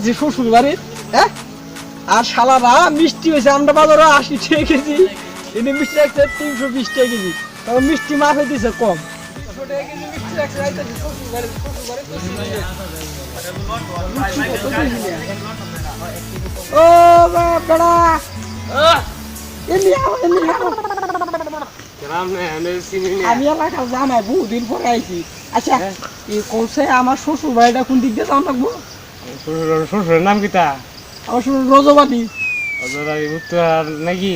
যে শ্বশুর বাড়ির হ্যাঁ আর শালারা মিষ্টি হয়েছে আমরা বাজারে 80 টাকা কেজি এনে মিষ্টি রাখছে 320 টাকা কেজি তবে মিষ্টি মাফে দিছে কম 100 টাকা কেজি মিষ্টি রাখছে আইতাছে শ্বশুর বাড়ি ও বাবা আমি এলাকার জামাই বহুদিন পরে আইছি আচ্ছা এই কোসে আমার শ্বশুর বাড়িটা কোন দিক দিয়ে যাওয়া লাগবো শ্বশুরের নাম কিতা আমার শ্বশুর রজবাদী উত্তর নাকি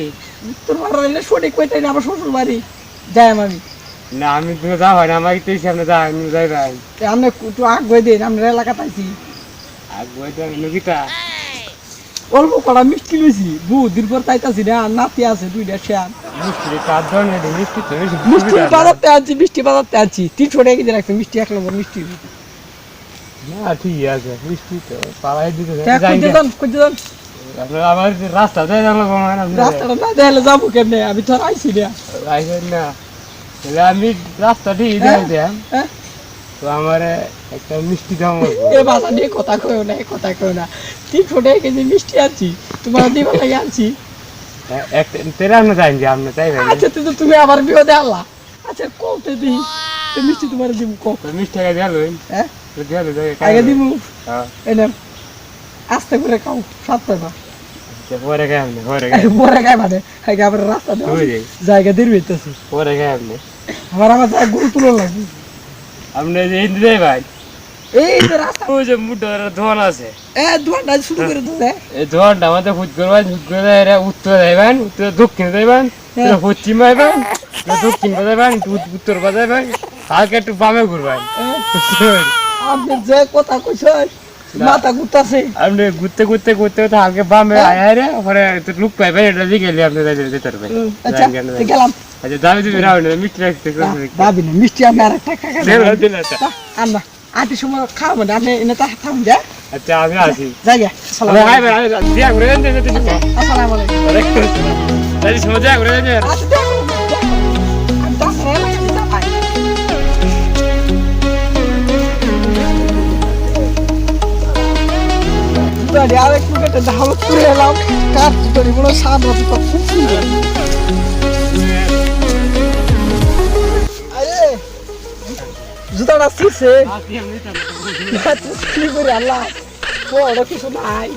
উত্তর পাড়া সঠিক কইতাই না আমার শ্বশুর বাড়ি যাই আমি না আমি তুমি যা হয় না আমার ইচ্ছে সামনে যা আমি যাই ভাই আপনি একটু আগ বই দিন আমরা এলাকাতে আইছি আগ বইতে কিতা অল্প কড়া মিষ্টি লইছি বহুদিন পর তাইতাছি না নাতি আছে দুইটা শেয়ার মিষ্টি কার ধরনের মিষ্টি তো মিষ্টি বাজারতে আনছি মিষ্টি বাজারতে আনছি 300 টাকা কেজি রাখছি মিষ্টি 1 নম্বর মিষ্টি না ঠিক আছে মিষ্টি তো পাড়ায় দিতে কইতে যান আমার রাস্তা দেয় না রাস্তাটা না দেখলে যাবো কেমনে আমি তো আর আইছি না না আমি রাস্তা ঠিক দেয় তো আমার একটা মিষ্টি দাম এ বাসা নিয়ে কথা কইও না 300 টাকা কেজি মিষ্টি আনছি তোমার দিবা লাগে আনছি তেরানো যাই যে আপনি তাই আচ্ছা তুমি আবার বিয়ে আল্লাহ আচ্ছা কমতে দি মিষ্টি তোমার দিব কম মিষ্টি টাকা দিয়ালো হ্যাঁ দিয়ালো আগে দিব হ্যাঁ এনে আস্তে করে খাও সাত টাকা পরে খাই আপনি পরে খাই মানে আগে আবার রাস্তা জায়গা দিয়ে বেতেছে পরে খাই আপনি আমার জায়গা গরু তুলো লাগবে আপনি যে হিন্দি দেয় ভাই এই যে রাস্তা ওই যে মুঠোর ধোয়ান আছে ধোয়ানটা শুরু করে দিতে এই ধোয়ানটা আমাদের হুট করে উত্তর যাইবেন উত্তর দক্ষিণে যাইবেন পশ্চিম যাইবেন দক্ষিণ যাইবেন উত্তর যাইবেন হালকা একটু বামে ঘুরবেন আপনি যে কথা কইছেন মাথা ঘুরতাছে আপনি ঘুরতে হালকা বামে আয়ারে পরে লুক পাইবেন এটা দিকে গেলে আপনি যেতে পারবেন আচ্ছা গেলাম আচ্ছা দাবি তুমি রাও না মিষ্টি রাখতে দাবি না মিষ্টি আমি আর একটা টাকা আমরা আটি সময় খাবো না আপনি এনে থাকুন যা আচ্ছা আমি আছি যাই গে আসসালামু আলাইকুম তাই সময় যা ঘুরে যান আরেক প্যাকেটে ঢাল করে এলাম কাঠ করি বলে সামনে তো খুব সুন্দর আরে জুতাটা ছিঁড়ছে কি করি আল্লাহ বড় কিছু নাই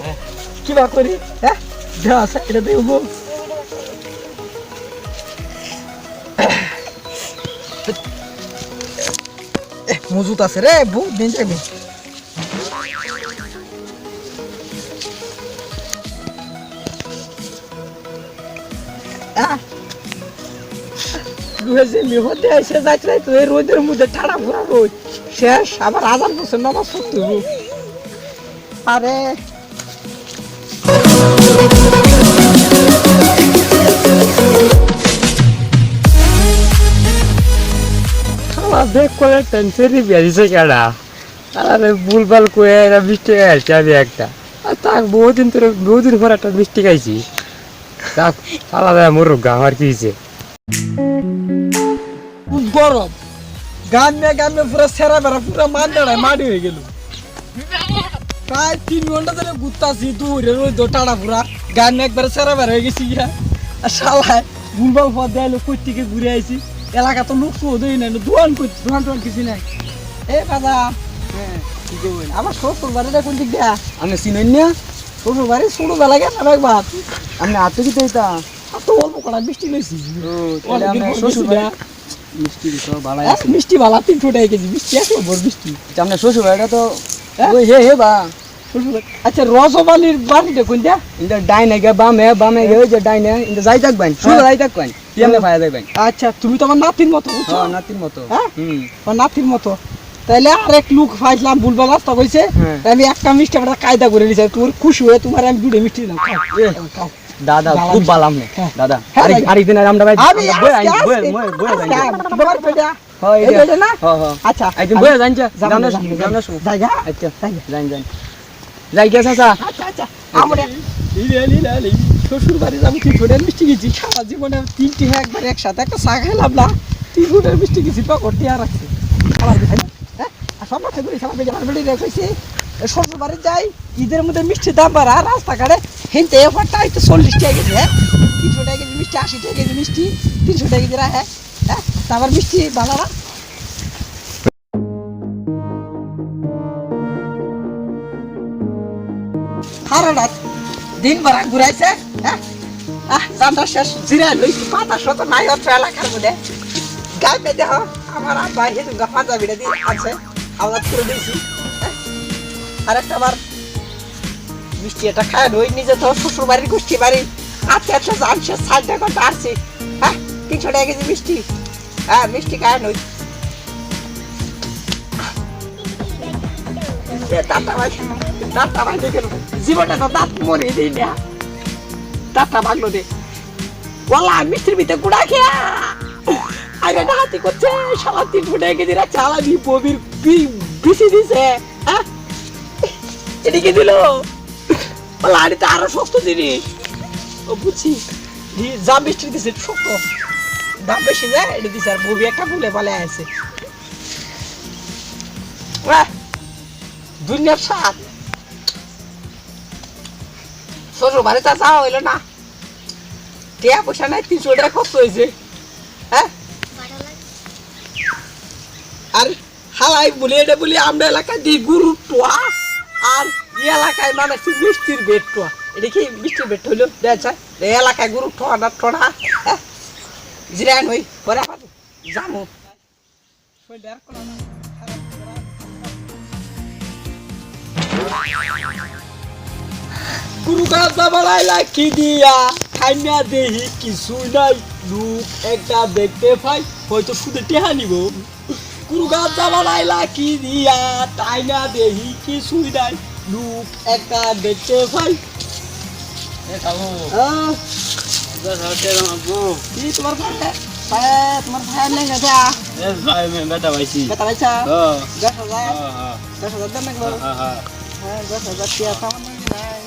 কিবা করি হ্যাঁ দেওয়া এটা দেবো মজুত আছে রে বহুত দিন যাবে রোদের মধ্যে ঠাড়া ভরা রোদ শেষ আবার আজান বসে নামাজ পড়তে আরে দেখ করে টেনশন বেরিয়েছে কেডা আরে ভুলভাল কয়ে এরা মিষ্টি খাইছি আমি একটা আর তাক বহুদিন পর একটা মিষ্টি খাইছি তাক আলাদা মুরগা আমার কি হয়েছে গরম গামে পুরো সেরা বেড়া পুরো মান্দাড়ায় মাটি হয়ে গেল প্রায় 3 ঘন্টা ধরে ঘুরতাছি দূরে রোদ টাড়া পুরা গামে একবারে সেরা বেড়া হয়ে গেছি গিয়া আর শালায় ভুলভাল পথ দেয় কই থেকে ঘুরে আইছি এলাকা তো লোক দেই না দোয়ান কিছু নাই এ বাবা হ্যাঁ আমার শ্বশুর বাড়িটা কোন দিক দিয়া আপনি চিনেন না শ্বশুর বাড়ি ছোট বেলা গেছে একবার আপনি হাতে কি দিতা এত অল্প কড়া মিষ্টি লইছি শ্বশুর মিষ্টি তো ভালো আছে মিষ্টি ভালো 300 টাকা কেজি মিষ্টি 1 নম্বর মিষ্টি আপনার শ্বশুর বাড়িটা তো ওই হে বা আচ্ছা রসবালির বাড়িটা কোনটা ইন্দা ডাইনে গে বামে গে ওই যে ডাইনে ইন্দা যাই থাকবেন শুনে যাই থাকবেন কেমনে ফায়া যাবেন আচ্ছা তুমি তো আমার নাতির মতো বুঝছো হ্যাঁ নাতির মতো আমার নাতির মতো তাইলে আরেক লোক ফাইলাম ভুলবা রাস্তা কইছে আমি একটা মিষ্টি আমরা কায়দা করে নিছি তোর খুশি হয়ে তোমার আমি দুটো মিষ্টি দাও খাও দাদা খুব ভালো আপনি দাদা আরেকদিন আমরা ভাই বই হয় এটা না আচ্ছা একদিন বই যান জানা শুনো জায়গা আচ্ছা যান যাই গে চাচা আচ্ছা আমরা ইলে শ্বশুর বাড়ি যাবো 300 টাকা মিষ্টি গেছি সারা জীবনে 3টি একবার একসাথে একটা চা খেলাম না 300 টাকা মিষ্টি গেছি পকেট দিয়ে রাখছি আবার হ্যাঁ আর সব কথা বলি সবাই আমার বেড়ে রেখেছি শ্বশুর বাড়ি যাই ঈদের মধ্যে মিষ্টি দাম বাড়া রাস্তাঘাটে হেনতে এফারটা হয়তো 40 টাকা কেজি, হ্যাঁ 300 টাকা কেজি মিষ্টি, 80 টাকা কেজি মিষ্টি, 300 টাকা কেজি রাখে, হ্যাঁ তারপর মিষ্টি ভালো না। সারাটা দিন ভরা ঘুরাইছে, হ্যাঁ জানটা শেষ জিরাই লইছি, পাতা শত নাই হচ্ছে এলাকার মধ্যে গাই পেতে হ আমার আব্বা হেতুঙ্গা পাঞ্জাবিটা দিয়ে আছে আওয়াজ করে দিয়েছি। আর একটা আবার মিষ্টি এটা খায় নই, নিজে তো শ্বশুর বাড়ির গোষ্ঠী বাড়ি আজকে একটা জানছে 60 টাকা করে আসছে, হ্যাঁ 300 টাকা কেজি মিষ্টি, হ্যাঁ মিষ্টি খায় নই। দাঁতটা ভাই দেখে জীবনটা তো দাঁত মরে দিই না, দাঁতটা ভাগলো দে বলা মিষ্টির ভিতরে গুড়া খেয়া আগে ডাহাতি করছে, সারা 300 টাকা কেজি রাখছে, আলাদি ববির বিসি দিছে, হ্যাঁ এদিকে দিল বলা আরে তো আরো শক্ত জিনিস, ও বুঝছি যা মিষ্টি দিছে শক্ত দাম বেশি যায় এটা দিছে, আর ববি একটা ভুলে পালে আছে দুনিয়ার স্বাদ। শ্বশুর বাড়ি তা যাওয়া হইলো না, টিয়া পয়সা নাই, 300 টাকা খরচ হয়েছে, হ্যাঁ আর হালাই বলি এটা বলি আমরা এলাকায় দিই গরুর টোয়া, আর এই এলাকায় মানুষ মিষ্টির বেড টোয়া, এটা কি মিষ্টির বেড হইলো দেখা এই এলাকায় গরুর টোয়া না টোনা, হ্যাঁ জিরান হই পরে আবার জামু গুরু গাছা বাড়াইলা কি দিয়া খাইনা দেহি কিছুই নাই, লোক একটা দেখতে পাই হয়তো শুধু টেহা নিব, গুরু গাছা বাড়াইলা কি দিয়া টাইনা দেহি কিছুই নাই, লোক একটা দেখতে পাই। কি তোমার ভাই তোমার ভাই নেই না যা বেটা পাইছা 10,000 দেন না গো, হ্যাঁ 10,000 টিয়া সামান নাই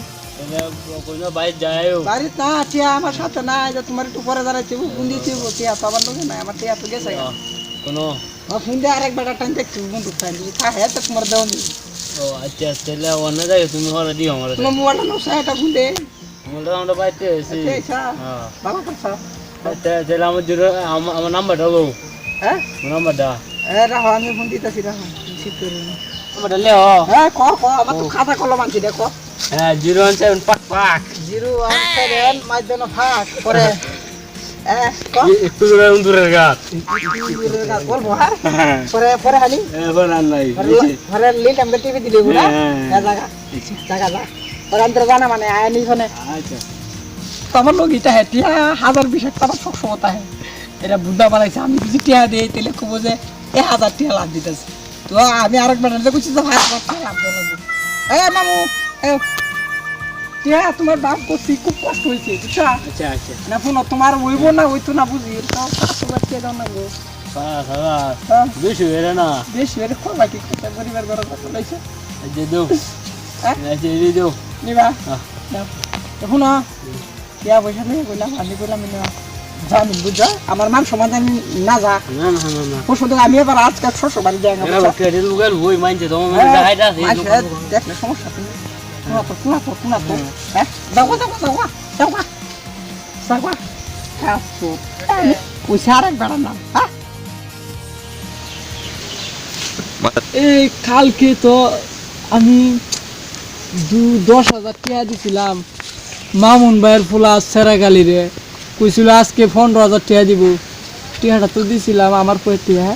বাড়িতে না, টিয়া আমার সাথে নাই, যে তোমার একটু পরে দাঁড়াইছে ফোন দিয়েছি, টিয়া তো আমার লোকে নাই, আমার টিয়া তো গেছে কোনো ফোন দিয়ে আরেক বেটা টাইম দেখছি বন্ধু টাইম দিই খা হ্যাঁ তো তোমার দেওয়া দিই। ও আচ্ছা তাহলে অন্য জায়গায় তুমি হলে দিও আমার, তোমার মোবাইলটা নষ্ট একটা ফোন দে আমরা বাইতে আছি, ভালো করছো তাহলে আমার আমার নাম্বারটা গো, হ্যাঁ নাম্বারটা রাখো আমি ফোন দিতেছি, রাখো রিসিভ করে নাম্বারটা লেও, হ্যাঁ ক আমার তো খাতা কলম আনছি দেখো, হ্যাঁ 017 পাক পাক 017 মাইদনা ফাঁক পরে একটু দূরের গাছ বলবো, হ্যাঁ পরে পরে হানি এবার আর নাই ঘরে লিঙ্ক আমাকে টিভি দিলে বুড়া জায়গা জায়গা যা পরে আন্তর জানা মানে আয়নি ফোনে। আচ্ছা তোমার লোক এটা হ্যাঁ টিয়া 1000-20 টাকা সবসময় হ্যাঁ এটা বুদ্ধা বানাইছে, আমি কিছু টিয়া দিই তাহলে খুব যে 1000 টিয়া লাভ দিতেছে, তো আমি আরেক বেটার করছি তো ভাই লাভ দেবো। মামু টিয়া তোমার বাপ করছি খুব কষ্ট হয়েছে বুঝছো, আচ্ছা আচ্ছা না ফোন তোমার হইব না হইতো না বুঝি তো 500 টিয়া দাও না গো, বেশি হয়ে না বেশি হয়ে করবা কি করতে গরিবের ঘরে কত লাইছে যে দেও, হ্যাঁ দেও নিবা দেখো না টিয়া পয়সা নিয়ে বললাম আমি বললাম না জানি বুঝা আমার মান সমাধান না যা না না না না পরশু আমি এবার আজকে শ্বশুর বাড়ি যাই না ওই মাইনছে তোমার দেখলে সমস্যা শোনা তো হ্যাঁ যাও হ্যাঁ পয়সা আরেক বেড়ার নাম, হ্যাঁ এই কালকে তো আমি 10,000 টাকা দিছিলাম মামুন ভাইয়ের ফুলা সেরাগালি রে, কইছিল আজকে 15,000 টাকা দিব, টিয়াটা তো দিছিলাম আমার পয়সা,